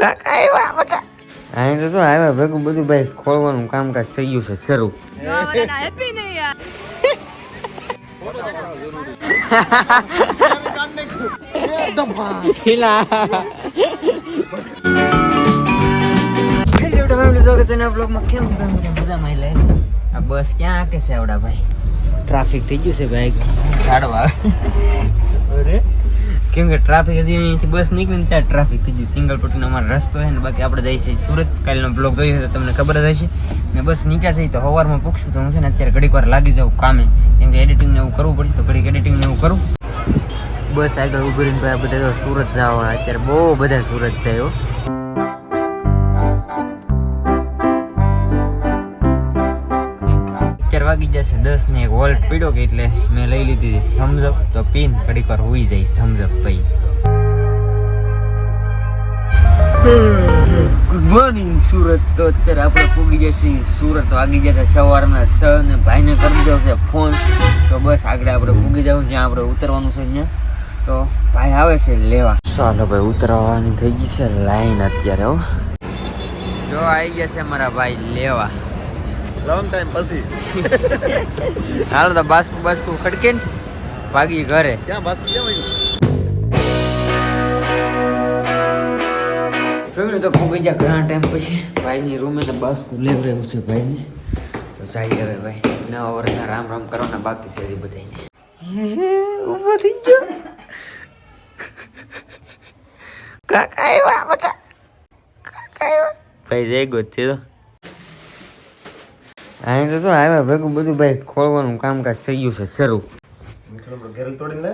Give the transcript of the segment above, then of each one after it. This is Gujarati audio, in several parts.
કાકા આવ્યા બેટા. અહીં તો આવ્યા ભેગું બધું ભાઈ ખોલવાનું કામકાજ થઈ ગયું છે શરૂ. આ બસ ક્યાં આકે છે આવડા ભાઈ? ટ્રાફિક થઈ ગયું છે ભાઈ, ગાડવા કેમ કે ટ્રાફિક હજી અહીંથી બસ નીકળીને ત્યાં ટ્રાફિક થઈ ગયું. સિંગલ પટ્ટીનો અમારો રસ્તો છે ને, બાકી આપણે જઈએ છીએ સુરત. કાલનો બ્લોગ જોયો તો તમને ખબર જ હશે. ને બસ નીકળ્યા છે તો સવારમાં પૂછશું તો હું છે ને અત્યારે ઘડીક વાર લાગી જાઉં કામે, કેમ કે એડિટિંગ ને એવું કરવું પડશે તો ઘડીક એડિટિંગ ને એવું કરું. બસ આગળ ઉભી રહીને ભાઈ બધા સુરત જવા, અત્યારે બહુ બધા સુરત જાય. 4 વાગી જશે, 10 ને 1 વોલ્ટ પીડ્યો કે એટલે મેં લઈ લીધી થમ્સઅપ. તો પીન ઘડીક વાર હોઈ જઈશ થમ્સઅપ ભાઈ. Good morning Surat. તો અત્યારે આપણે પૂગી જશે સુરત. વાગી જશે સવારના 6 ને ભાઈને કરી દેવો છે ફોન. તો બસ આગળ આપણે પૂગી જવું, જ્યાં આપણે ઉતરવાનું છે ત્યાં. તો ભાઈ આવે છે લેવા. ચાલો ભાઈ, ઉતરવાની થઈ ગઈ છે લાઈન અત્યારે. હો જો આવી ગયા છે મારા ભાઈ લેવા. લોંગ ટાઈમ પછી હાલો તો બાસ્કુ ખડકે ને ભાગી ઘરે. ક્યાં બાસ્કુ ક્યાં વયું? ફેમિલી તો પૂગી ગયા ઘણા ટાઈમ પછી ભાઈની રૂમે. તો બાસ્કુ લેવ રહ્યું છે ભાઈને. તો જાય હવે ભાઈ, નવા વર્ષના રામ રામ કરવાના બાકી છે હજી બધાને. ઊભો થઈ ગયો. કાકા આવ્યા બેટા, કાકા આવ્યા ભાઈ. જય ગોત છે તો અહીં તો આવ્યા ભેગું બધું ભાઈ ખોલવાનું કામકાજ થઈ ગયું છે શરૂ. ઘેર તોડીને લે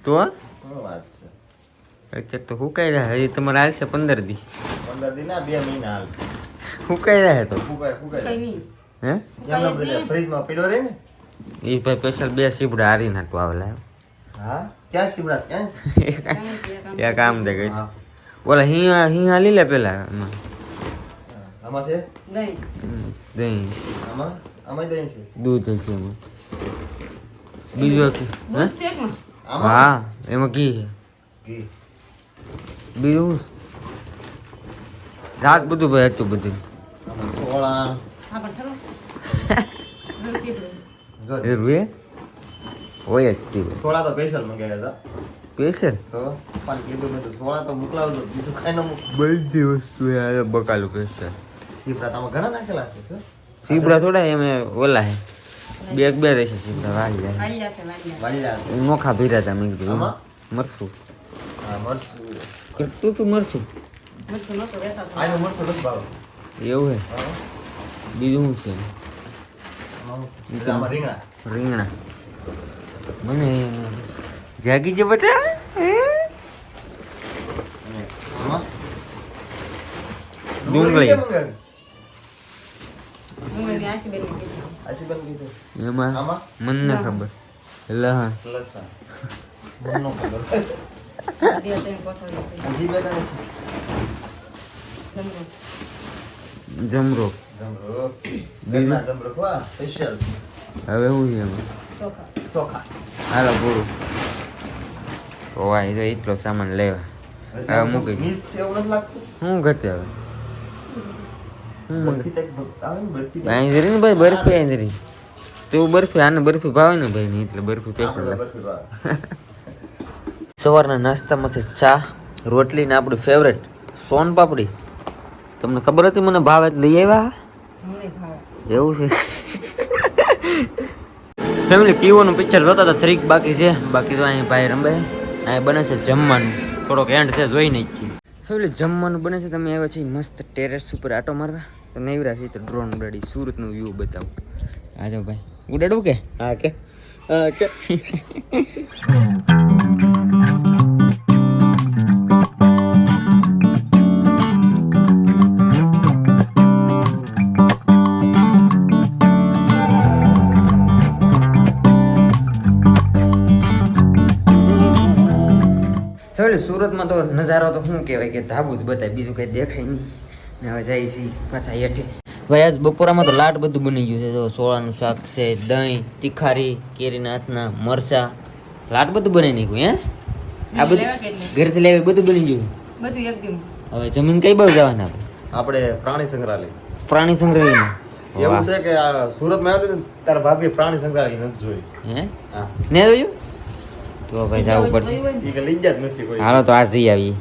તો વાત છે. અત્યારે તો હુકાઈ રહ્યા હજી તમારે હાલ છે 15 દી. 15 દી ના 2 મહિના હાલ હુકાઈ રહ્યા તો ફૂકાય હે ફ્રીજમાં પીડો રહે ને એ ભાઈ સ્પેશિયલ 2 સીપડા હારી નાટું આવેલા. હા ક્યાં સીબડા ક્યાં એ કામ દે ગઈ ઓલા હિયા લીલા પેલા આમાં છે દહીં આમાં દહીં છે, દૂધ હશે એમાં. બીજું હે હા એમાં ઘી છે. ઘી બીજું રાત બધું ભાઈ હતું બધું. આમાં સોળા એ રૂએ હોય જ તે સોળા તો સ્પેશિયલ મંગાવ્યા હતા. સ્પેશિયલ તો પણ કીધું મેં તો સોળા તો મોકલાવજો, બીજું ખાઈ ન મૂક. બધી વસ્તુ બકાલું સ્પેશિયલ. સીપડા તમે ઘણા નાખેલા છે સર? સીપડા થોડા એમ ઓલા હે બે રહેશે સીપડા વાળી જાય વાલીલા છે. નોખા ભીરા હતા મેં કીધું આમાં? મરસું હા મરસું. તું મરસું આનું મરસું નથી ભાવ. એવું હે. હા બીજું શું છે? આમાં શું? એટલે આમાં રીંગણા રીંગણા મને જાગી જ બેટા. અને આમાં ડુંગળી. કેમ મંગાવી? આશીર્વાદ કીધું. એમાં આમાં મને ન ખબર. લહણ લસણ મને ન ખબર. હજી બે ત્રણ છે. જમરો. જમરૂખ. ઘરના જમરૂખ વાહ સ્પેશિયલ. હવે શું છે એમાં? ચોખા. હાલો પૂરું. વાય એટલો સામાન લેવા. હવે મૂકી મિસ છે એવું નથી લાગતું? શું ઘટે હવે? શું બરફી ટાઈપ આવે ને બરફી ટાઈપ. આંધરી ને ભાઈ બરફી આંધરી. તેવું બરફી આને બરફી ભાવે ને ભાઈ ને એટલે બરફી સ્પેશિયલ. આપણે બરફી ભાવે. સવારના નાસ્તામાં છે ચા રોટલી ને આપણું ફેવરેટ સોન પાપડી. તમને ખબર હતી મને ભાવે એટલે લઈ આવ્યા. એવું છે ફેમિલી. પીવાનું પિક્ચર જોતા હતા 3 બાકી છે. બાકી તો અહીં ભાઈ રંબે અહીં બને છે જમવાનું. થોડોક એન્ડ છે જોઈને જ છીએ ફેમિલી. જમવાનું બને છે. તમે આવ્યા છે મસ્ત ટેરેસ ઉપર આટો મારવા. તો નવરા છે તો ડ્રોન ઉડાડી સુરતનું વ્યૂ બતાવું. આજો ભાઈ ઉડાડવું કે હા કે હા કે સુરતમાં તો નજારો તો શું કહેવાય કે ધાબુ જ બતાય, બીજું કંઈ દેખાય નહીં. ને હવે જાય છે પાછા હેઠે. ભાઈ આજ બપોરામાં તો લાટ બધું બની ગયું છે. તો સોળાનું શાક છે, દહીં, તીખારી, કેરીના હાથના મરચા, લાટ બધું બનાવી નાખ્યું. હે આ બધું ઘરેથી લેવી બધું બની ગયું. બધું એકદમ હવે જમીન કઈ બાજુ જવાના આપણે આપણે પ્રાણી સંગ્રહાલય પ્રાણી સંગ્રહાલયમાં એવું છે કે આ સુરતમાં આવ્યો તો તારા ભાભી પ્રાણી સંગ્રહાલય નથી જોઈ હે હા ને જોયું તો ભાઈ જવું પડશે ઈ કે લઈ જ નથી કોઈ હાલો તો આ જઈ આવીએ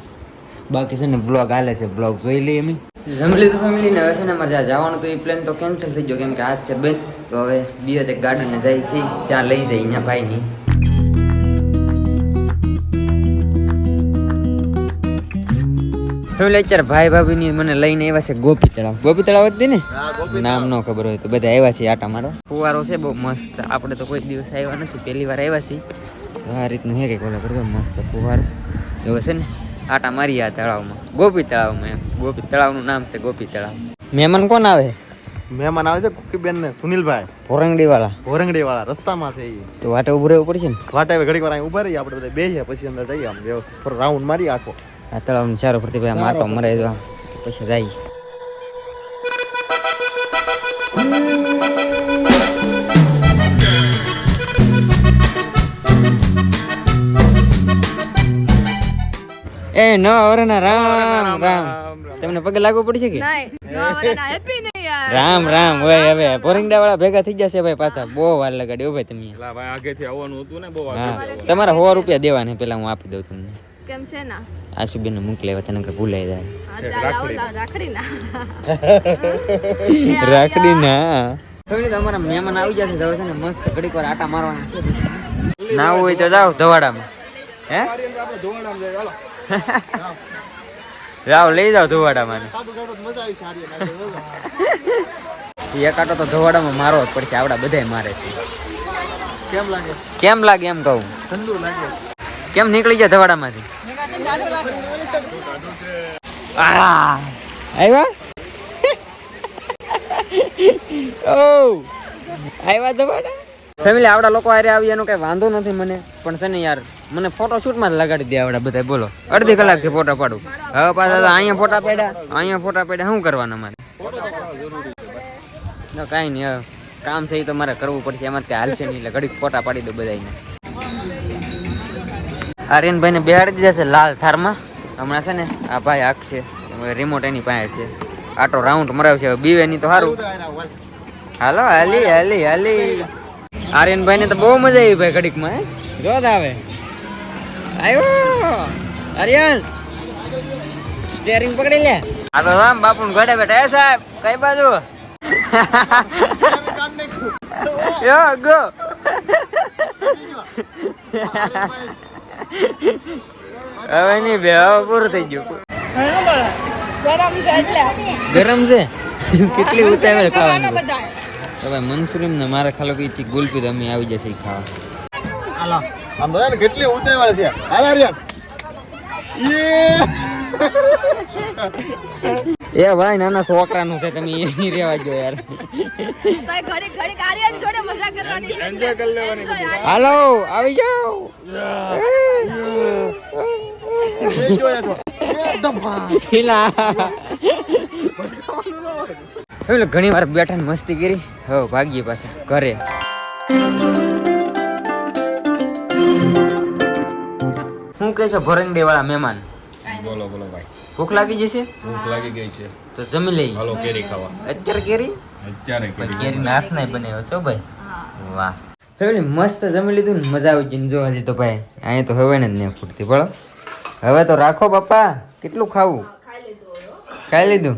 બાકી છે ને બ્લોગ હાલે છે બ્લોગ જોઈ લઈએ અમે જમી લીધું ફેમિલી ને હવે છે ને અમારે જ્યાં જવાનું તો એ પ્લાન તો કેન્સલ થઈ ગયો કેમ કે આજ છે બેન તો હવે બીજે ગાર્ડને જાય છે જ્યાં લઈ જાય ત્યાં ભાઈની ફેમિલી અત્યારે ભાઈ ભાભીની મને લઈને આવ્યા છે ગોપી તળાવ હતી ને હા ગોપી નામ ન ખબર હોય તો બધા આવ્યા છે આટા મારો ફુવારો છે બહુ મસ્ત આપણે તો કોઈ દિવસ આવ્યા નથી પહેલી વાર આવ્યા છીએ આ રીતનું હે કે કોલા કરતો મસ્ત ફુવારો એવો છે ને આટા મારી આ તળાવમાં ગોપી તળાવમાં એમ ગોપી તળાવનું નામ છે ગોપી તળાવ મહેમાન કોણ આવે મહેમાન આવે છે કુકીબેન ને સુનિલભાઈ પોરંગડી વાળા ઓરંગડી વાળા રસ્તામાં છે ઈ તો વાટે ઉભું રહેવું પડશે ને વાટે ઘડીક વાર અહીં ઉભા રહીએ આપણે બધા બેસીએ પછી અંદર જઈએ આમ વ્યવસ્થિત રાઉન્ડ મારી આખો આ તળાવની ચારો પરથી ભાઈ માટો મરાઈ દો પછી જાય એ ન વરના રામ રામ તમને પગે લાગવું પડશે કે રામ રામ હોય હવે પોરંગડા વાળા ભેગા થઈ જશે ભાઈ પાછા બહુ વાર લગાડ્યો ભાઈ તમે ભાઈ આગેથી આવવાનું હતું ને બહુ હા તમારા 100 રૂપિયા દેવાના પેલા હું આપી દઉં તમને કેમ છે ના આશુબેન મોકલે હવે તને ભૂલાઈ જાય રાખડી ના તમારા મહેમાન આવી જશે તો છે ને મસ્ત ઘડીક વાર આટા મારવાના ના હોય તો જાઓ ધવાડામાં હે જાઓ લઈ જાઓ ધોવાડામાં એક આટો તો ધોવાડામાં મારવો જ પડશે આવડા બધાય મારે છે કેમ લાગે એમ કહું ઠંડુ લાગે કેમ નીકળી જાય ધવાડામાંથી આવ્યા ઓ આવ્યા ધવાડા ફેમિલી આવડા લોકો આરે આવી એનો કઈ વાંધો નથી મને પણ છે ને યાર મને ફોટો શૂટમાં જ લગાડી દે આવડા બધા બોલો અડધી કલાકથી ફોટા પાડું હવે પાછા અહીંયા ફોટા પાડ્યા શું કરવાના મારે કાંઈ નહીં હવે કામ છે એ તો મારે કરવું પડશે એમાં ત્યાં હાલશે નહીં એટલે ઘડીક ફોટા પાડી દો બધાને આર્યનભાઈને બેહાડી દીધા છે લાલ થારમાં હમણાં છે ને આ ભાઈ આખશે રિમોટ એની પાસે છે આટો રાઉન્ડ મરાવશે હવે બીવે નહીં તો સારું હાલો હાલી આર્યનભાઈ ને તો બહુ મજા આવી ભાઈ ઘડીકમાં જોત આવે આવ્યો આર્યન સ્ટીયરિંગ પકડી લે આ તો રામ બાપુ ઘોડે બેઠા હે સાહેબ કઈ બાજુ યો ગો હવે નહીં બે હવે પૂરું થઈ ગયું ગરમ છે કેટલી ઉતાવળ ખાવાની તો ભાઈ મનસુરીમ ને મારે ખાલો કે ગુલપી તો અમે આવી જશે ખાવા હાલો આમ તો ને કેટલી ઉતાવળ છે હાલ આર્યન એ ભાઈ નાના છોકરાનું છે તમે એની રેવા જો યાર એન્જોય કરી લેવાની હાલો આવી જાઓ ઘણી વાર બેઠા ને મસ્તી કરી હવે ભાગીએ પાછા ઘરે શું કહે છે ભરંગડી વાળા મહેમાન બોલો બોલો ભાઈ ભૂખ લાગી જશે ભૂખ લાગી ગઈ છે તો જમી લઈ હાલો કેરી ખાવા અત્યારે કેરી અત્યારે કેરી ના હાથ નહીં બનાવ્યો છો ભાઈ વાહ ફેમિલી મસ્ત જમી લીધું ને મજા આવી ગઈ જો હજી તો ભાઈ અહીંયા તો હવે ને જ નહીં ફૂટતી બોલો હવે તો રાખો બાપા કેટલું ખાવું ખાઈ લીધું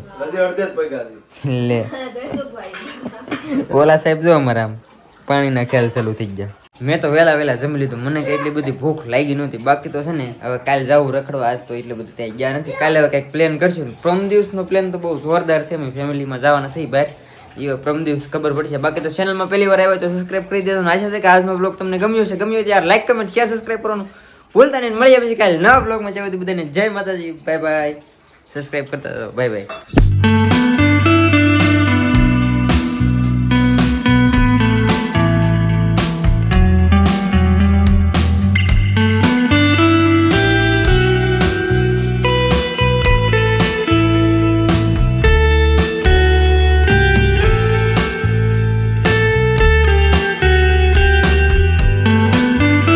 લે ઓલા સાહેબ જો અમારા આમ પાણીના ખ્યાલ ચાલુ થઈ ગયા મેં તો વહેલા જમી લીધું મને કઈ એટલી બધી ભૂખ લાગી નહોતી બાકી તો છે ને હવે કાલે જવું રખડવા આજ તો એટલું બધું ત્યાં ગયા નથી કાલે હવે કંઈક પ્લાન કરશું પ્રમ દિવસનો પ્લાન તો બહુ જોરદાર છે અમે ફેમિલીમાં જવાના છે બહાર એ પ્રમ દિવસ ખબર પડશે બાકી તો ચેનલમાં પહેલી વાર આવ્યો તો સબસ્ક્રાઇબ કરી દેજો આશા છે કે આજનો બ્લોગ તમને ગમ્યો છે યાર લાઈક કમેન્ટ શેર સબસ્ક્રાઇબ કરવાનું ભૂલતા નહીં મળીએ પછી કાલે નવા બ્લોગમાં જવા બધાને જય માતાજી બાય બાય સબસ્ક્રાઇબ કરતા બાય બાય